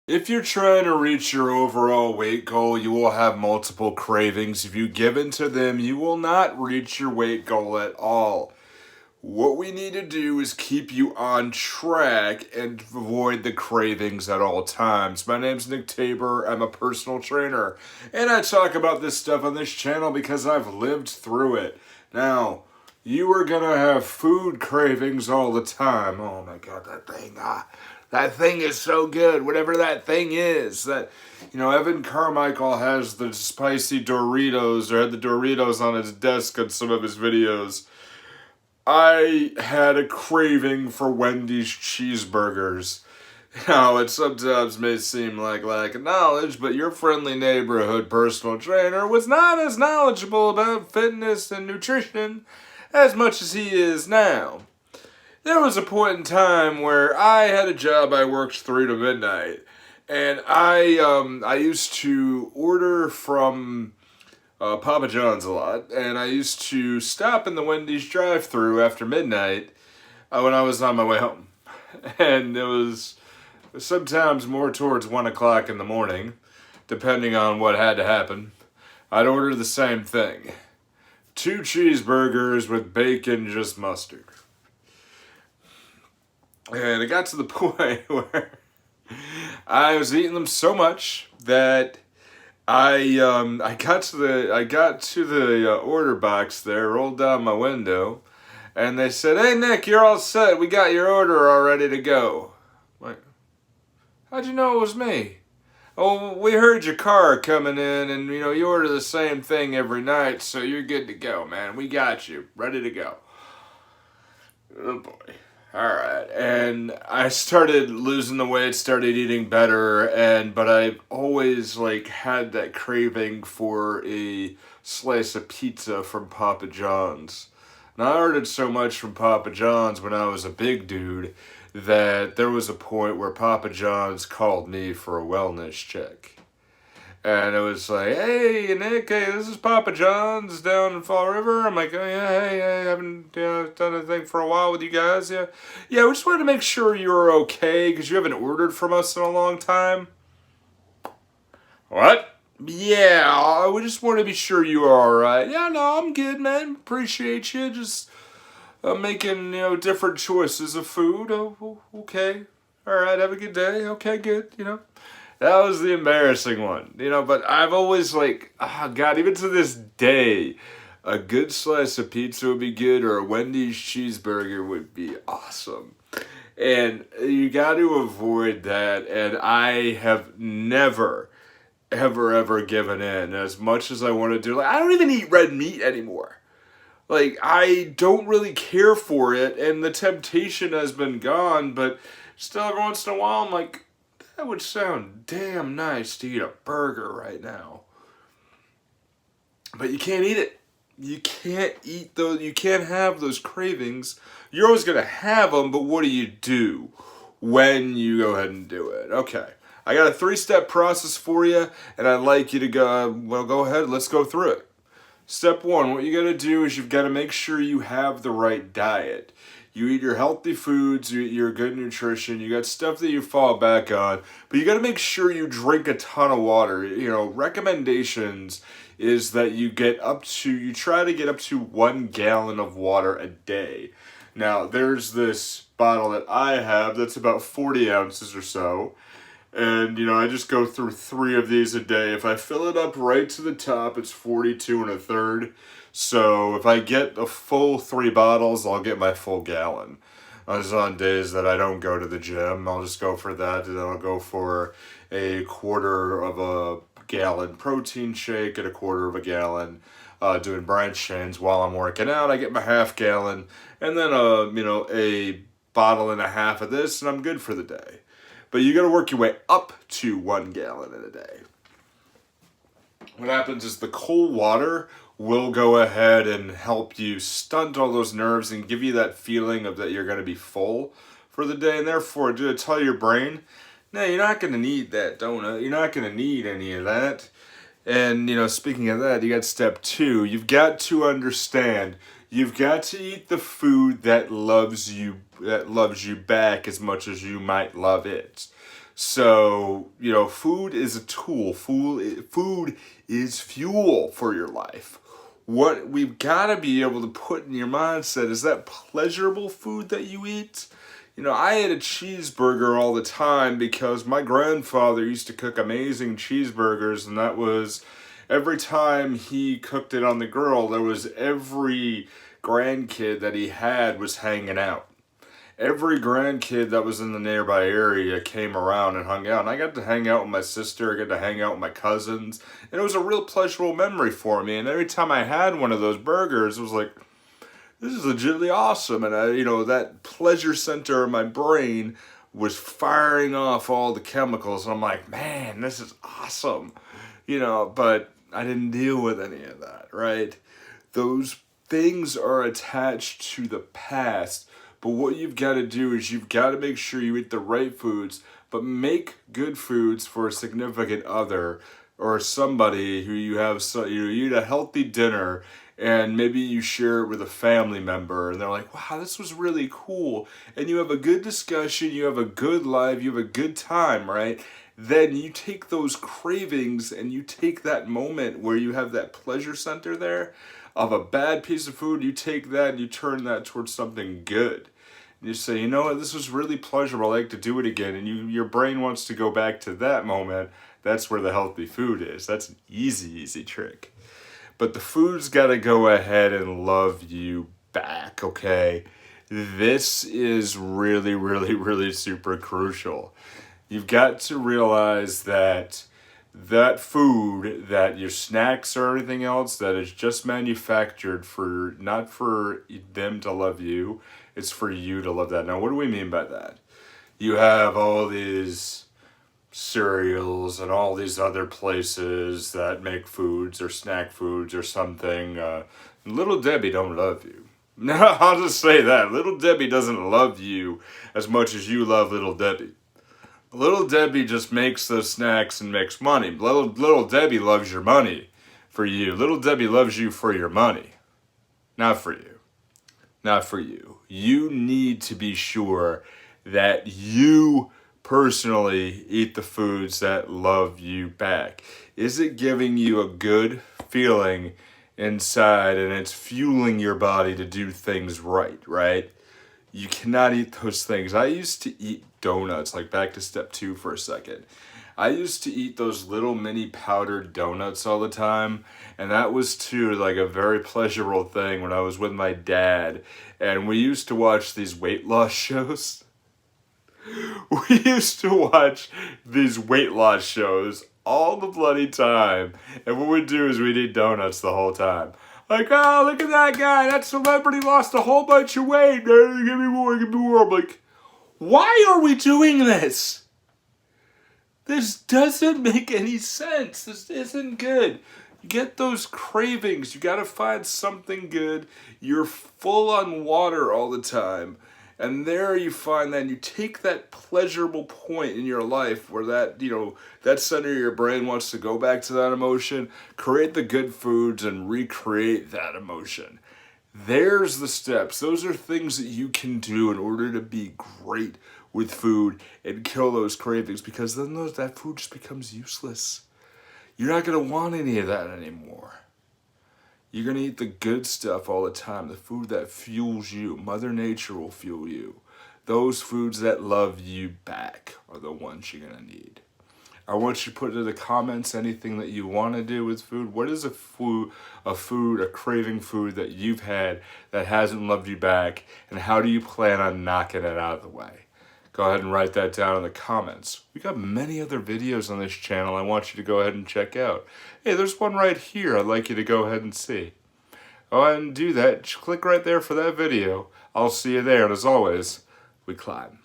If you're trying to reach your overall weight goal, you will have multiple cravings. If you give in to them, you will not reach your weight goal at all. What we need to do is keep you on track and avoid the cravings at all times. My name's Nick Tabor. I'm a personal trainer, and I talk about this stuff on this channel because I've lived through it. Now, you are gonna have food cravings all the time. Oh my god, that thing is so good. Whatever that thing is, Evan Carmichael has the spicy Doritos, or had the Doritos on his desk on some of his videos. I had a craving for Wendy's cheeseburgers. Now, it sometimes may seem like lack of knowledge, but your friendly neighborhood personal trainer was not as knowledgeable about fitness and nutrition as much as he is now. There was a point in time where I had a job. I worked 3 to midnight, and I used to order from Papa John's a lot, and I used to stop in the Wendy's drive-thru after midnight when I was on my way home, and it was sometimes more towards 1 o'clock in the morning, depending on what had to happen. I'd order the same thing: 2 cheeseburgers with bacon, just mustard. And it got to the point where I was eating them so much that I got to the order box there, rolled down my window, and they said, "Hey Nick, you're all set. We got your order all ready to go." Like, how'd you know it was me? "Oh, we heard your car coming in, and you order the same thing every night, so you're good to go, man. We got you ready to go." Oh boy. Alright, and I started losing the weight, started eating better, but I've always had that craving for a slice of pizza from Papa John's. Now, I ordered so much from Papa John's when I was a big dude that there was a point where Papa John's called me for a wellness check. And it was like, "Hey, Nick, hey, this is Papa John's down in Fall River." I'm like, "Oh, yeah, hey, I haven't done anything for a while with you guys. Yeah, we just wanted to make sure you were okay because you haven't ordered from us in a long time." "What?" "Yeah, we just wanted to be sure you were alright." "Yeah, no, I'm good, man. Appreciate you. Just making, different choices of food. Oh, okay. Alright, have a good day. Okay, good. That was the embarrassing one, but I've always God, even to this day, a good slice of pizza would be good, or a Wendy's cheeseburger would be awesome. And you got to avoid that, and I have never, ever given in as much as I want to do. I don't even eat red meat anymore. I don't really care for it, and the temptation has been gone, but still every once in a while I'm like, that would sound damn nice to eat a burger right now. But you can't eat it. You can't eat those. You can't have those cravings. You're always going to have them, but what do you do when you go ahead and do it? Okay. I got a 3-step process for you, and I'd like you to go ahead. Let's go through it. Step 1, what you got to do is you've got to make sure you have the right diet. You eat your healthy foods, you eat your good nutrition, you got stuff that you fall back on, but you got to make sure you drink a ton of water. Recommendations is that you try to get up to 1 gallon of water a day. Now, there's this bottle that I have that's about 40 ounces or so, and I just go through 3 of these a day. If I fill it up right to the top, it's 42 1/3. So if I get a full 3 bottles, I'll get my full gallon. Just on days that I don't go to the gym, I'll just go for that, and then I'll go for a 1/4 of a gallon protein shake and a 1/4 of a gallon doing branch chains while I'm working out. I get my 1/2 gallon, and then a bottle and a half of this, and I'm good for the day. But you got to work your way up to 1 gallon in a day. What happens is the cold water will go ahead and help you stunt all those nerves and give you that feeling of that you're going to be full for the day, and therefore tell your brain, no, you're not going to need that donut. You're not going to need any of that. And speaking of that, you got step 2. You've got to understand. You've got to eat the food that loves you back as much as you might love it. So, food is a tool. Food is fuel for your life. What we've got to be able to put in your mindset is that pleasurable food that you eat. I ate a cheeseburger all the time because my grandfather used to cook amazing cheeseburgers, and that was every time he cooked it on the grill, there was every grandkid that he had was hanging out. Every grandkid that was in the nearby area came around and hung out. And I got to hang out with my sister, I got to hang out with my cousins. And it was a real pleasurable memory for me. And every time I had one of those burgers, it was like, this is legitimately awesome. And that pleasure center in my brain was firing off all the chemicals. And I'm like, man, this is awesome. But I didn't deal with any of that, right? Those things are attached to the past. But what you've got to do is you've got to make sure you eat the right foods, but make good foods for a significant other or somebody who you have. So you eat a healthy dinner, and maybe you share it with a family member, and they're like, "Wow, this was really cool." And you have a good discussion, you have a good life, you have a good time, right? Then you take those cravings and you take that moment where you have that pleasure center there of a bad piece of food. You take that and you turn that towards something good. You say, you know what, this was really pleasurable, I like to do it again, and your brain wants to go back to that moment. That's where the healthy food is. That's an easy trick. But the food's got to go ahead and love you back, okay? This is really super crucial. You've got to realize that food, that your snacks or anything else that is just manufactured for, not for them to love you, it's for you to love that. Now, what do we mean by that? You have all these cereals and all these other places that make foods or snack foods or something. Little Debbie don't love you. No, I'll just say that. Little Debbie doesn't love you as much as you love Little Debbie. Little Debbie just makes those snacks and makes money. Little Debbie loves your money for you. Little Debbie loves you for your money, not for you. Not for you. You need to be sure that you personally eat the foods that love you back. Is it giving you a good feeling inside and it's fueling your body to do things right? You cannot eat those things. I used to eat donuts, like back to step 2 for a second. I used to eat those little mini powdered donuts all the time, and that was too like a very pleasurable thing when I was with my dad, and we used to watch these weight loss shows. We used to watch these weight loss shows all the bloody time, and what we'd do is we'd eat donuts the whole time. Like, oh, look at that guy, that celebrity lost a whole bunch of weight, give me more. I'm like, why are we doing this? This doesn't make any sense. This isn't good. You get those cravings. You got to find something good. You're full on water all the time. And there you find that you take that pleasurable point in your life where that center of your brain wants to go back to that emotion, create the good foods and recreate that emotion. There's the steps. Those are things that you can do in order to be great with food and kill those cravings, because then that food just becomes useless. You're not going to want any of that anymore. You're going to eat the good stuff all the time, the food that fuels you. Mother Nature will fuel you. Those foods that love you back are the ones you're going to need. I want you to put in the comments anything that you want to do with food. What is a craving food that you've had that hasn't loved you back, and how do you plan on knocking it out of the way? Go ahead and write that down in the comments. We got many other videos on this channel I want you to go ahead and check out. Hey, there's one right here I'd like you to go ahead and see. Go ahead and do that. Just click right there for that video. I'll see you there, and as always, we climb.